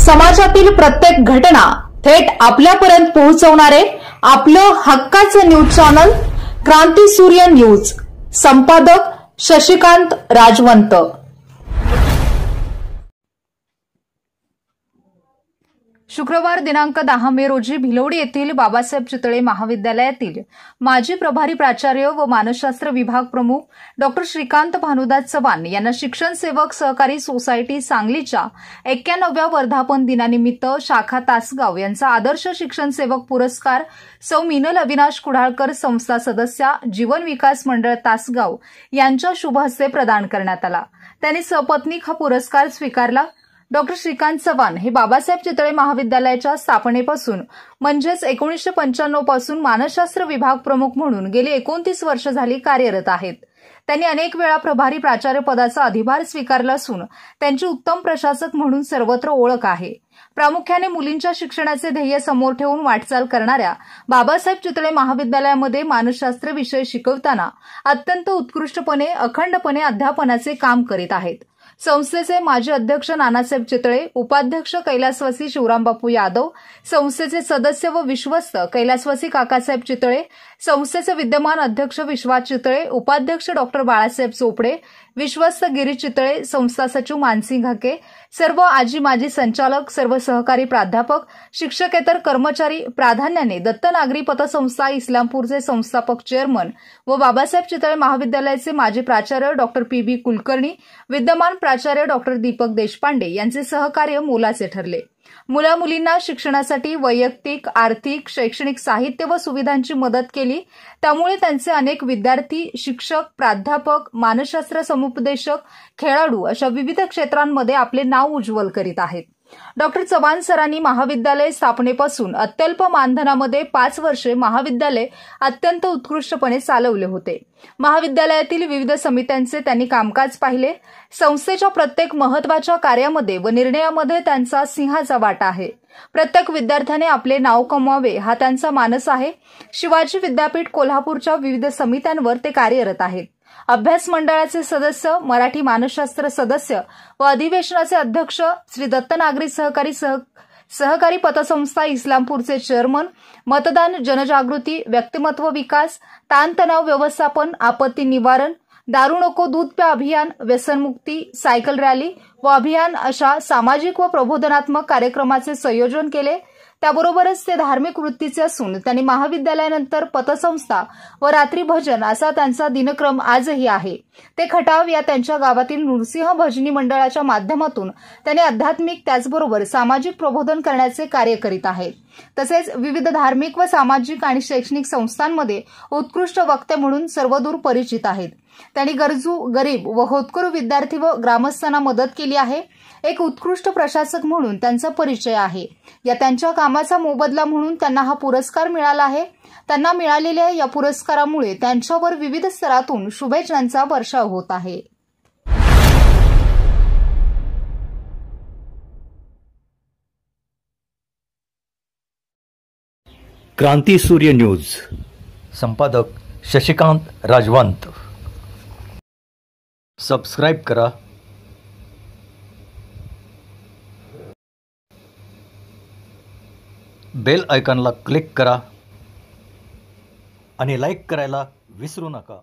समाजातील प्रत्येक घटना थेट आपल्यापर्यंत पोहोचवणारे आपलं हक्काचं न्यूज चॅनल क्रांती सूर्य न्यूज। संपादक शशिकांत राजवंत। शुक्रवार दिनांक 10 मे रोजी भिलवडी येथील बाबासाहेब चितळे महाविद्यालयातील माजी प्रभारी प्राचार्य व मानसशास्त्र विभाग प्रमुख डॉक्टर श्रीकांत भानुदास चव्हाण यांना शिक्षण सेवक सहकारी सोसायटी सांगलीच्या 91व्या वर्धापन दिनानिमित्त शाखा तासगाव यांचा आदर्श शिक्षण सेवक पुरस्कार सौ मिनल अविनाश कुडाळकर संस्था सदस्या जीवन विकास मंडळ तासगाव यांच्या शुभ हस्ते प्रदान करण्यात आला। त्यांनी सपत्नीक हा पुरस्कार स्वीकारला। डॉक्टर श्रीकांत चव्हाण हे बाबासाहेब चितळे महाविद्यालयाच्या स्थापनेपासून म्हणजेच 1995 पासून मानसशास्त्र विभाग प्रमुख म्हणून गेली 29 वर्ष झाली कार्यरत आहेत। त्यांनी अनेक वेळा प्रभारी प्राचार्य पदाचा अधिभार स्वीकारला असून त्यांची उत्तम प्रशासक म्हणून सर्वत्र ओळख आहे। प्रामुख्याने मुलींच्या शिक्षणाचे ध्येय समोर ठेवून वाटचाल करणाऱ्या बाबासाहेब चितळे महाविद्यालयामध्ये मानसशास्त्र विषय शिकवताना अत्यंत उत्कृष्टपणे अखंडपणे अध्यापनाचे काम करीत आहेत। संस्थेचे माजी अध्यक्ष नानासाहेब चितळे, उपाध्यक्ष कैलासवासी शिवरामबापू यादव, संस्थेचे सदस्य व विश्वस्त कैलासवासी काकासाहेब चितळे, संस्थेचे विद्यमान अध्यक्ष विश्वास चितळे, उपाध्यक्ष डॉक्टर बाळासाहेब चोपडे, विश्वस्त गिरीश चितळे, संस्था सचिव मानसिंग हाके, सर्व आजी माजी संचालक, सर्व सहकारी प्राध्यापक, शिक्षकेतर कर्मचारी, प्राधान्याने दत्त नागरी पतसंस्था इस्लामपूरचे संस्थापक चेअरमन व बाबासाहेब चितळे महाविद्यालयाचे माजी प्राचार्य डॉक्टर पी.बी. कुलकर्णी, विद्यमान प्राचार्य डॉक्टर दीपक देशपांडे यांचे सहकार्य मोलाचे ठरले। मुला-मुलींना शिक्षणासाठी वैयक्तिक, आर्थिक, शैक्षणिक साहित्य व सुविधांची मदत केली। त्यामुळे त्यांचे अनेक विद्यार्थी, शिक्षक, प्राध्यापक, मानसशास्त्र समुपदेशक, खेळाडू अशा विविध क्षेत्रांमध्ये आपले नाव उज्ज्वल करीत आहेत। डॉक्टर चव्हाण सरांनी महाविद्यालय स्थापनेपासून अत्यल्प मानधनामध्ये 5 वर्षे महाविद्यालय अत्यंत उत्कृष्टपणे चालवले होते। महाविद्यालयातील विविध समित्यांचे त्यांनी कामकाज पाहिले। संस्थेच्या प्रत्येक महत्त्वाच्या कार्यामध्ये व निर्णयामध्ये त्यांचा सिंहाचा वाटा आहे। प्रत्येक विद्यार्थ्याने आपले नाव कमवावे हा त्यांचा मानस आहे। शिवाजी विद्यापीठ कोल्हापूरच्या विविध समित्यांवर ते कार्यरत आहेत। अभ्यास मंडळाचे सदस्य, मराठी मानसशास्त्र सदस्य व अधिवेशनाचे अध्यक्ष, श्री दत्त नागरी सहकारी पतसंस्था इस्लामपूरचे चेअरमन, मतदान जनजागृती, व्यक्तिमत्व विकास, ताणतणाव व्यवस्थापन, आपत्ती निवारण, दारू नको दूध प्या अभियान, व्यसनमुक्ती, सायकल रॅली व अभियान अशा सामाजिक व प्रबोधनात्मक कार्यक्रमाचे संयोजन केले। त्याबरोबरच ते धार्मिक वृत्तीचे असून त्यांनी महाविद्यालयानंतर पतसंस्था व रात्री भजन असा त्यांचा दिनक्रम आजही आहे। ते खटाव या त्यांच्या गावातील नृसिंह भजनी मंडळाच्या माध्यमातून त्यांनी आध्यात्मिक त्याचबरोबर सामाजिक प्रबोधन करण्याचे कार्य करीत आहेत। तसेच विविध धार्मिक व सामाजिक आणि शैक्षणिक संस्थांमध्ये उत्कृष्ट वक्ते म्हणून सर्वदूर परिचित आहेत। त्यांनी गरजू, गरीब व होतकरू विद्यार्थी व ग्रामस्थांना मदत केली आहे। एक उत्कृष्ट प्रशासक म्हणून त्यांचा परिचय आहे। या त्यांच्या कामाचा मोबदला म्हणून त्यांना हा पुरस्कार मिळाला आहे। त्यांना मिळालेल्या या पुरस्कारामुळे त्यांच्यावर विविध स्तरातून शुभेच्छांचा वर्षाव होत आहे। क्रांती सूर्य न्यूज। संपादक शशिकांत राजवंत। सबस्क्राइब करा, बेल आयकॉनला क्लिक करा आणि लाईक करायला विसरू नका।